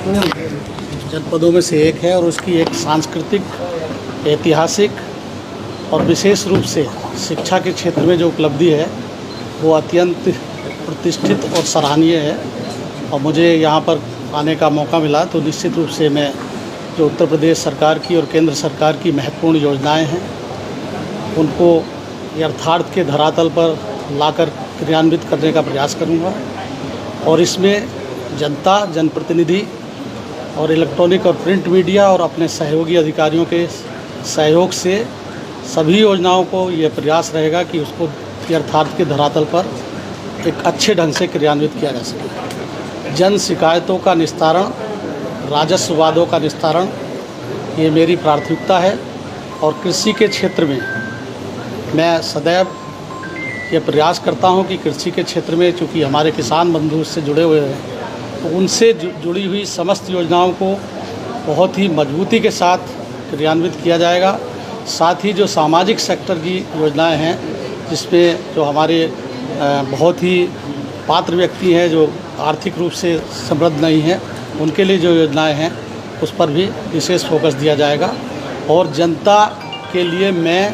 जनपदों में से एक है और उसकी एक सांस्कृतिक, ऐतिहासिक और विशेष रूप से शिक्षा के क्षेत्र में जो उपलब्धि है वो अत्यंत प्रतिष्ठित और सराहनीय है। और मुझे यहाँ पर आने का मौका मिला तो निश्चित रूप से मैं जो उत्तर प्रदेश सरकार की और केंद्र सरकार की महत्वपूर्ण योजनाएं हैं उनको यथार्थ के धरातल पर लाकर क्रियान्वित करने का प्रयास करूँगा। और इसमें जनता, जनप्रतिनिधि और इलेक्ट्रॉनिक और प्रिंट मीडिया और अपने सहयोगी अधिकारियों के सहयोग से सभी योजनाओं को ये प्रयास रहेगा कि उसको यथार्थ के धरातल पर एक अच्छे ढंग से क्रियान्वित किया जा सके। जन शिकायतों का निस्तारण, राजस्व वादों का निस्तारण ये मेरी प्राथमिकता है। और कृषि के क्षेत्र में मैं सदैव ये प्रयास करता हूं कि कृषि के क्षेत्र में, चूँकि हमारे किसान बंधु उससे जुड़े हुए हैं, तो उनसे जुड़ी हुई समस्त योजनाओं को बहुत ही मजबूती के साथ क्रियान्वित किया जाएगा। साथ ही जो सामाजिक सेक्टर की योजनाएं हैं, जिसमें जो हमारे बहुत ही पात्र व्यक्ति हैं जो आर्थिक रूप से समृद्ध नहीं हैं, उनके लिए जो योजनाएं हैं उस पर भी विशेष फोकस दिया जाएगा। और जनता के लिए मैं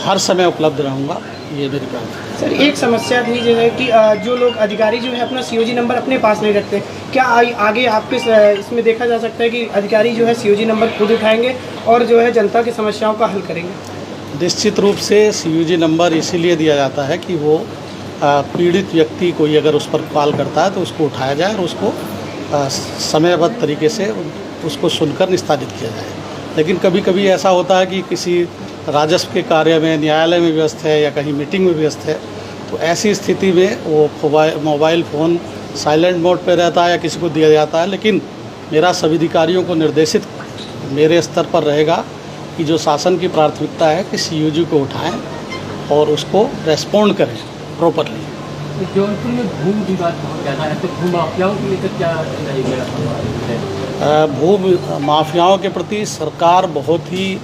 हर समय उपलब्ध रहूँगा, ये मेरी बात है। सर, एक समस्या थी जो है कि जो लोग अधिकारी जो है अपना COG नंबर अपने पास नहीं रखते, क्या आगे आपके इसमें देखा जा सकता है कि अधिकारी जो है COG नंबर खुद उठाएंगे और जो है जनता की समस्याओं का हल करेंगे? निश्चित रूप से COG नंबर इसीलिए दिया जाता है कि वो पीड़ित व्यक्ति कोई अगर उस पर कॉल करता है तो उसको उठाया जाए और उसको समयबद्ध तरीके से उसको सुनकर निस्तारित किया जाए। लेकिन कभी कभी ऐसा होता है कि किसी राजस्व के कार्य में, न्यायालय में व्यस्त है या कहीं मीटिंग में व्यस्त है, तो ऐसी स्थिति में वो मोबाइल फ़ोन साइलेंट मोड पे रहता है या किसी को दिया जाता है। लेकिन मेरा सभी अधिकारियों को निर्देशित मेरे स्तर पर रहेगा कि जो शासन की प्राथमिकता है कि COG को उठाएं और उसको रेस्पॉन्ड करें प्रॉपरली। जौनपुर में भू विवाद बहुत ज़्यादा है, तो भू माफियाओं को लेकर क्या रहेगा? भू माफियाओं के प्रति सरकार बहुत ही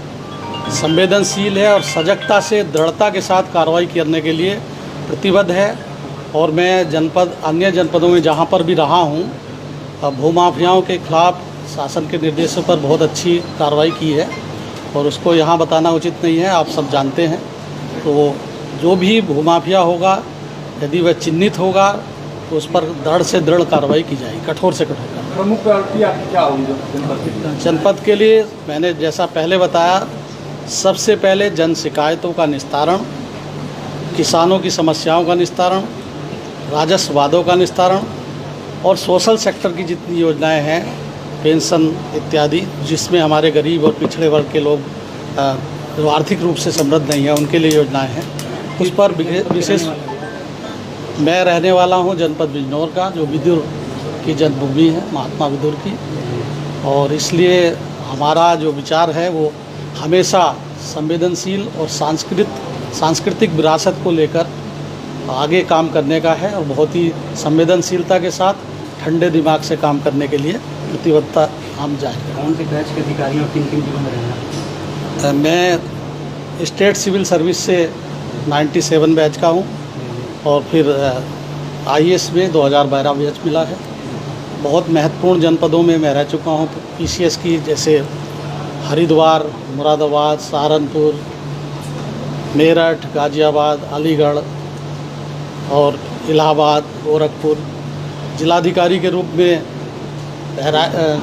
संवेदनशील है और सजगता से, दृढ़ता के साथ कार्रवाई करने के लिए प्रतिबद्ध है। और मैं अन्य जनपदों में जहां पर भी रहा हूं, भूमाफियाओं के खिलाफ शासन के निर्देशों पर बहुत अच्छी कार्रवाई की है और उसको यहां बताना उचित नहीं है, आप सब जानते हैं। तो जो भी भूमाफिया होगा, यदि वह चिन्हित होगा तो उस पर दृढ़ से दृढ़ कार्रवाई की जाएगी, कठोर से कठोर। प्रमुख प्रायोरिटी आपकी क्या होगी जनपद के लिए? मैंने जैसा पहले बताया, सबसे पहले जन शिकायतों का निस्तारण, किसानों की समस्याओं का निस्तारण, राजस्व वादों का निस्तारण और सोशल सेक्टर की जितनी योजनाएं हैं, पेंशन इत्यादि, जिसमें हमारे गरीब और पिछड़े वर्ग के लोग जो आर्थिक रूप से समृद्ध नहीं है उनके लिए योजनाएं हैं, उस पर विशेष। मैं रहने वाला हूं जनपद बिजनौर का, जो विदुर की जन्मभूमि है, महात्मा विदुर की, और इसलिए हमारा जो विचार है वो हमेशा संवेदनशील और सांस्कृतिक विरासत को लेकर आगे काम करने का है और बहुत ही संवेदनशीलता के साथ ठंडे दिमाग से काम करने के लिए प्रतिबद्धता हम जाएंगे। कौन से बैच के अधिकारियों किन किन जिलों में रहना? मैं स्टेट सिविल सर्विस से 97 बैच का हूँ और फिर IAS में 2012 बैच मिला है। बहुत महत्वपूर्ण जनपदों में मैं रह चुका हूँ, PCS की, जैसे हरिद्वार, मुरादाबाद, सहारनपुर, मेरठ, गाजियाबाद, अलीगढ़ और इलाहाबाद, गोरखपुर। जिलाधिकारी के रूप में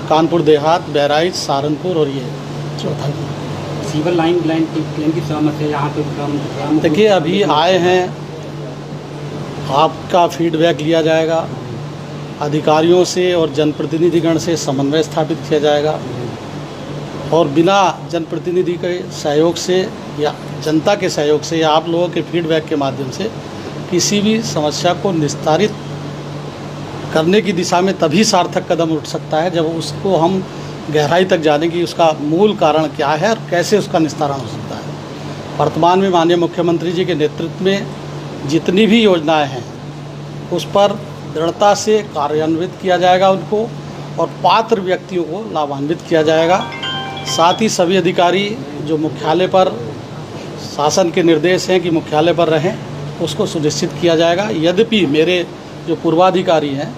कानपुर देहात, बहराइच, सहारनपुर और ये चौथा। सिविल लाइन की समस्या यहाँ पे देखिए, अभी आए हैं, आपका फीडबैक लिया जाएगा, अधिकारियों से और जनप्रतिनिधिगण से समन्वय स्थापित किया जाएगा और बिना जनप्रतिनिधि के सहयोग से या जनता के सहयोग से या आप लोगों के फीडबैक के माध्यम से किसी भी समस्या को निस्तारित करने की दिशा में तभी सार्थक कदम उठ सकता है जब उसको हम गहराई तक जाने की उसका मूल कारण क्या है और कैसे उसका निस्तारण हो सकता है। वर्तमान में माननीय मुख्यमंत्री जी के नेतृत्व में जितनी भी योजनाएं हैं उस पर दृढ़ता से कार्यान्वित किया जाएगा उनको, और पात्र व्यक्तियों को लाभान्वित किया जाएगा। साथ ही सभी अधिकारी जो मुख्यालय पर शासन के निर्देश हैं कि मुख्यालय पर रहें, उसको सुनिश्चित किया जाएगा। यद्यपि मेरे जो पूर्वाधिकारी हैं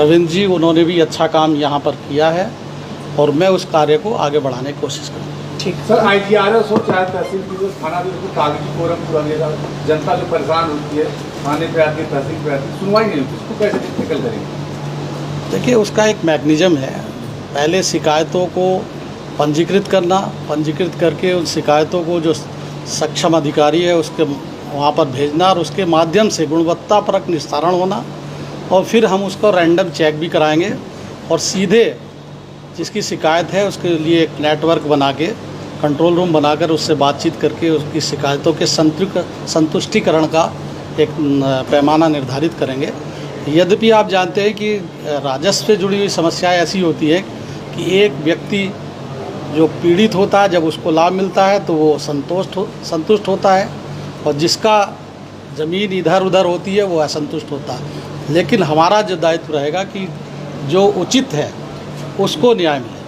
रविंद्र जी, उन्होंने भी अच्छा काम यहाँ पर किया है और मैं उस कार्य को आगे बढ़ाने की कोशिश करूँगा। ठीक सर IGRS हो चाहे तहसील की जो थाना भी बिल्कुल कागजी फोरम पूरा लेगा, जनता जो परेशान होती है थाने पे आती है, तहसील पे आती है, सुनवाई नहीं होती, उसको कैसे टैकल करेंगे? देखिए, उसका एक मैकेनिज्म है। पहले शिकायतों को पंजीकृत करना, पंजीकृत करके उन शिकायतों को जो सक्षम अधिकारी है उसके वहाँ पर भेजना और उसके माध्यम से गुणवत्तापरक निस्तारण होना, और फिर हम उसको रैंडम चेक भी कराएंगे और सीधे जिसकी शिकायत है उसके लिए एक नेटवर्क बना के, कंट्रोल रूम बनाकर उससे बातचीत करके उसकी शिकायतों के संतुष्टिकरण का एक पैमाना निर्धारित करेंगे। यद्यपि आप जानते हैं कि राजस्व से जुड़ी हुई समस्याएं ऐसी होती है कि एक व्यक्ति जो पीड़ित होता है, जब उसको लाभ मिलता है तो वो संतुष्ट होता है, और जिसका ज़मीन इधर उधर होती है वो असंतुष्ट होता है। लेकिन हमारा जो दायित्व रहेगा कि जो उचित है उसको न्याय मिले।